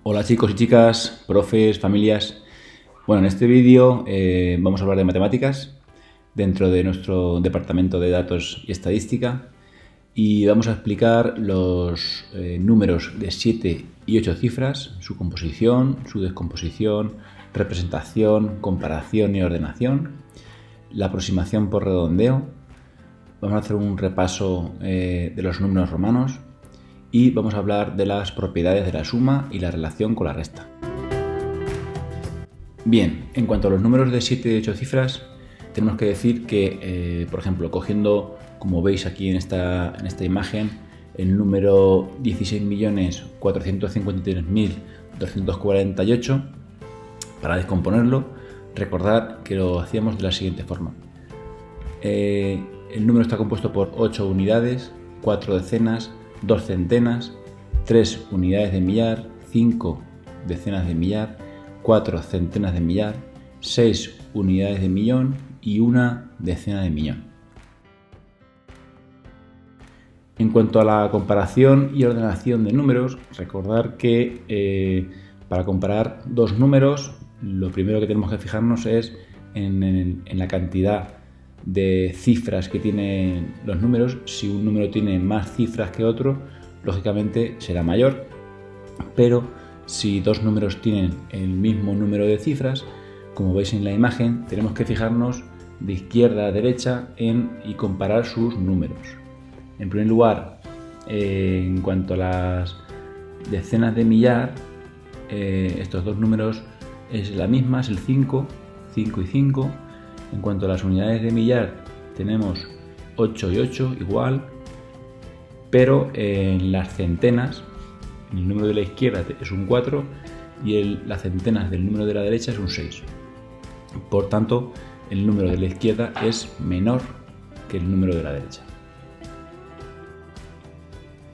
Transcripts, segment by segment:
Hola chicos y chicas, profes, familias. Bueno, en este vídeo vamos a hablar de matemáticas dentro de nuestro departamento de datos y estadística y vamos a explicar los números de 7 y 8 cifras, su composición, su descomposición, representación, comparación y ordenación, la aproximación por redondeo. Vamos a hacer un repaso de los números romanos y vamos a hablar de las propiedades de la suma y la relación con la resta. Bien, en cuanto a los números de 7 y 8 cifras, tenemos que decir que, por ejemplo, cogiendo, como veis aquí en esta imagen, el número 16.453.248, para descomponerlo, recordad que lo hacíamos de la siguiente forma. El número está compuesto por 8 unidades, 4 decenas, 2 centenas, 3 unidades de millar, 5 decenas de millar, 4 centenas de millar, 6 unidades de millón y 1 decena de millón. En cuanto a la comparación y ordenación de números, recordar que para comparar dos números, lo primero que tenemos que fijarnos es en la cantidad de cifras que tienen los números. Si un número tiene más cifras que otro, lógicamente será mayor, pero si dos números tienen el mismo número de cifras, como veis en la imagen, tenemos que fijarnos de izquierda a derecha y comparar sus números. En primer lugar, en cuanto a las decenas de millar, estos dos números es la misma, es el 5 y 5. En cuanto a las unidades de millar, tenemos 8 y 8 igual, pero en las centenas, el número de la izquierda es un 4 y las centenas del número de la derecha es un 6. Por tanto, el número de la izquierda es menor que el número de la derecha.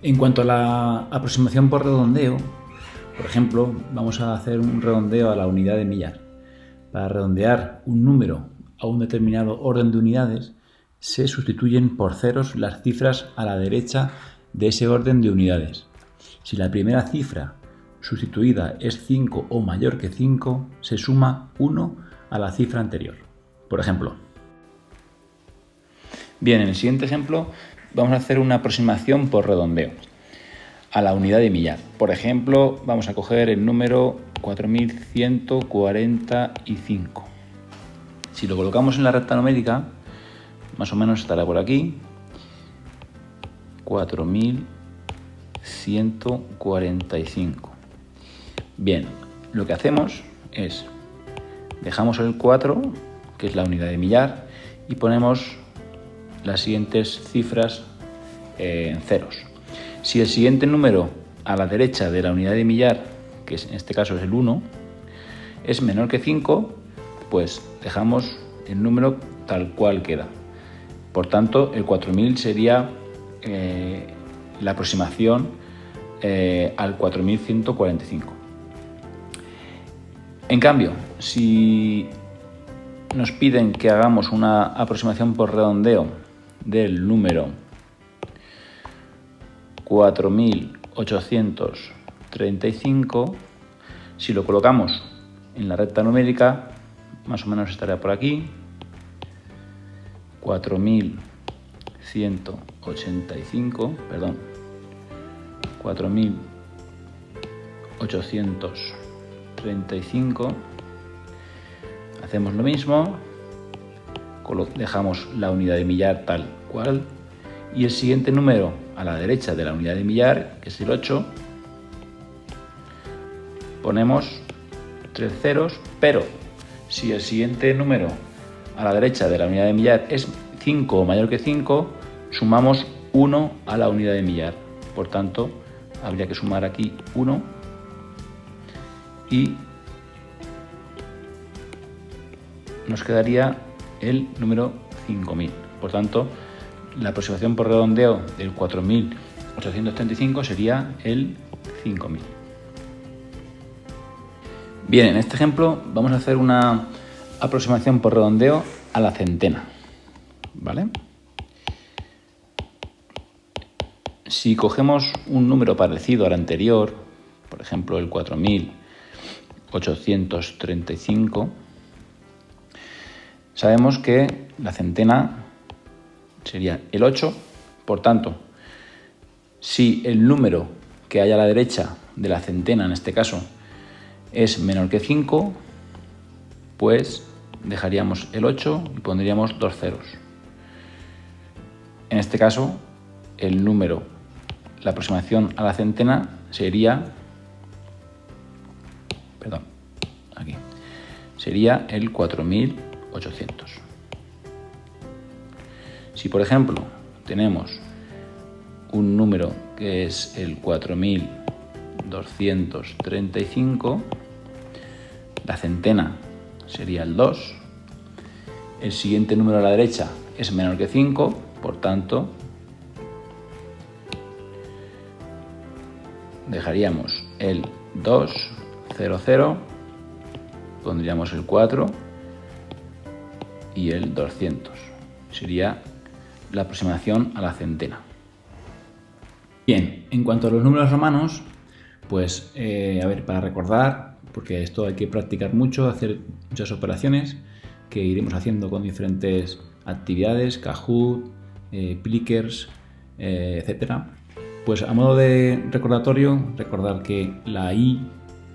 En cuanto a la aproximación por redondeo, por ejemplo, vamos a hacer un redondeo a la unidad de millar. Para redondear un número a un determinado orden de unidades, se sustituyen por ceros las cifras a la derecha de ese orden de unidades. Si la primera cifra sustituida es 5 o mayor que 5, se suma 1 a la cifra anterior. Por ejemplo. Bien, en el siguiente ejemplo vamos a hacer una aproximación por redondeo a la unidad de millar. Por ejemplo, vamos a coger el número 4145. Si lo colocamos en la recta numérica, más o menos estará por aquí. 4145. Bien, lo que hacemos es, dejamos el 4, que es la unidad de millar, y ponemos las siguientes cifras en ceros. Si el siguiente número a la derecha de la unidad de millar, que en este caso es el 1, es menor que 5, pues dejamos el número tal cual queda. Por tanto, el 4000 sería la aproximación al 4145. En cambio, si nos piden que hagamos una aproximación por redondeo del número 4835, si lo colocamos en la recta numérica, más o menos estará por aquí. 4835. Hacemos lo mismo, dejamos la unidad de millar tal cual y el siguiente número a la derecha de la unidad de millar, que es el 8, ponemos 3 ceros, pero si el siguiente número a la derecha de la unidad de millar es 5 o mayor que 5, sumamos 1 a la unidad de millar. Por tanto, habría que sumar aquí 1 y nos quedaría el número 5000. Por tanto, la aproximación por redondeo del 4835 sería el 5000. Bien, en este ejemplo vamos a hacer una aproximación por redondeo a la centena, ¿vale? Si cogemos un número parecido al anterior, por ejemplo el 4835, sabemos que la centena sería el 8, por tanto, si el número que hay a la derecha de la centena, en este caso, es menor que 5, pues dejaríamos el 8 y pondríamos 2 ceros. En este caso, el número, la aproximación a la centena sería, sería el 4800. Si, por ejemplo, tenemos un número que es el 4235, la centena sería el 2, el siguiente número a la derecha es menor que 5, por tanto, dejaríamos el 200, pondríamos el 4 y el 200. Sería la aproximación a la centena. Bien, en cuanto a los números romanos, pues para recordar, porque esto hay que practicar mucho, hacer muchas operaciones que iremos haciendo con diferentes actividades, Kahoot, Plickers, etcétera. Pues a modo de recordatorio, recordar que la I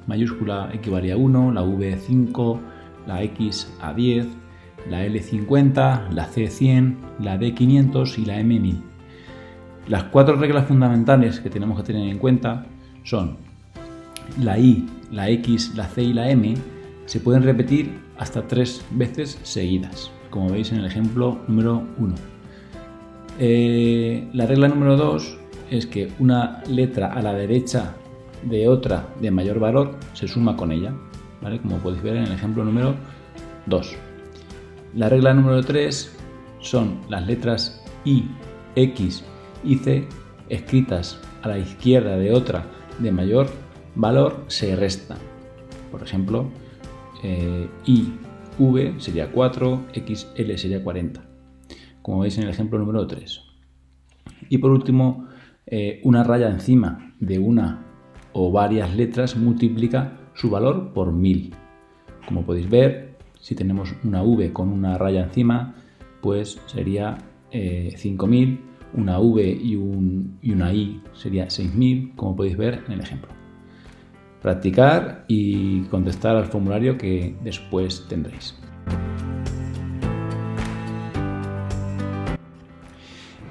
mayúscula equivale a 1, la V 5, la X a 10, la L 50, la C 100, la D 500 y la M 1000. Las 4 reglas fundamentales que tenemos que tener en cuenta son la I, la X, la C y la M se pueden repetir hasta 3 veces seguidas, como veis en el ejemplo número 1. La regla número 2 es que una letra a la derecha de otra de mayor valor se suma con ella, ¿vale? Como podéis ver en el ejemplo número 2. La regla número 3 son las letras I, X y C escritas a la izquierda de otra de mayor valor se restan. Por ejemplo, IV sería 4, XL sería 40, como veis en el ejemplo número 3. Y por último, una raya encima de una o varias letras multiplica su valor por 1000. Como podéis ver, si tenemos una V con una raya encima, pues sería 5000, una V y una I sería 6000, como podéis ver en el ejemplo. Practicar y contestar al formulario que después tendréis.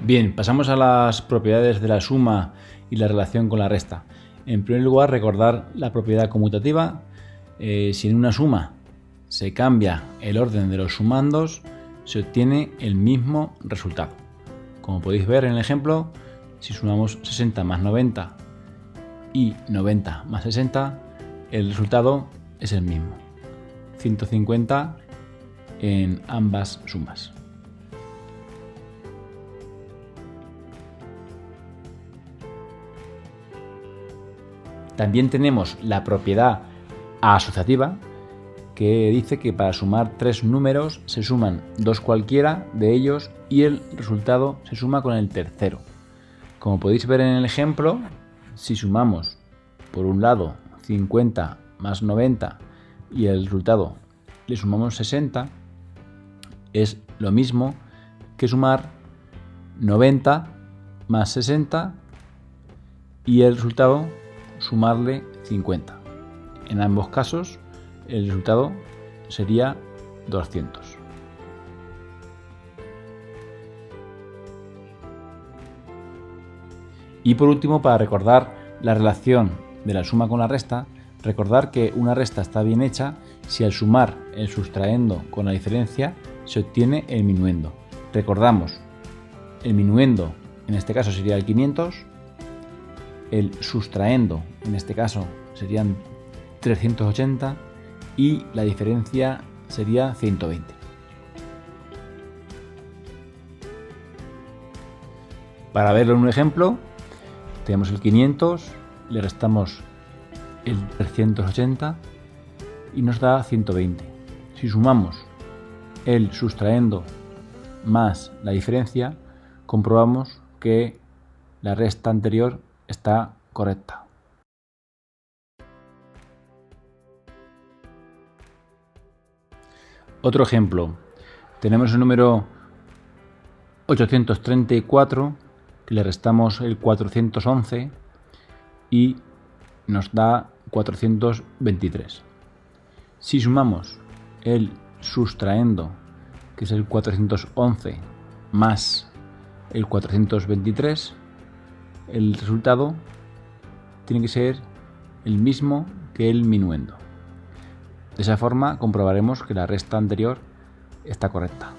Bien, pasamos a las propiedades de la suma y la relación con la resta. En primer lugar, recordar la propiedad conmutativa. Si en una suma se cambia el orden de los sumandos, se obtiene el mismo resultado. Como podéis ver en el ejemplo, si sumamos 60 más 90 y 90 más 60, el resultado es el mismo, 150 en ambas sumas. También tenemos la propiedad asociativa, que dice que para sumar 3 números se suman 2 cualquiera de ellos y el resultado se suma con el tercero. Como podéis ver en el ejemplo, si sumamos por un lado 50 más 90 y el resultado le sumamos 60, es lo mismo que sumar 90 más 60 y el resultado sumarle 50. En ambos casos el resultado sería 200. Y por último, para recordar la relación de la suma con la resta, recordar que una resta está bien hecha si al sumar el sustraendo con la diferencia se obtiene el minuendo. Recordamos, el minuendo en este caso sería el 500, el sustraendo en este caso serían 380 y la diferencia sería 120. Para verlo en un ejemplo, tenemos el 500, le restamos el 380 y nos da 120. Si sumamos el sustraendo más la diferencia, comprobamos que la resta anterior está correcta. Otro ejemplo, tenemos el número 834, que le restamos el 411 y nos da 423. Si sumamos el sustraendo, que es el 411, más el 423, el resultado tiene que ser el mismo que el minuendo. De esa forma comprobaremos que la resta anterior está correcta.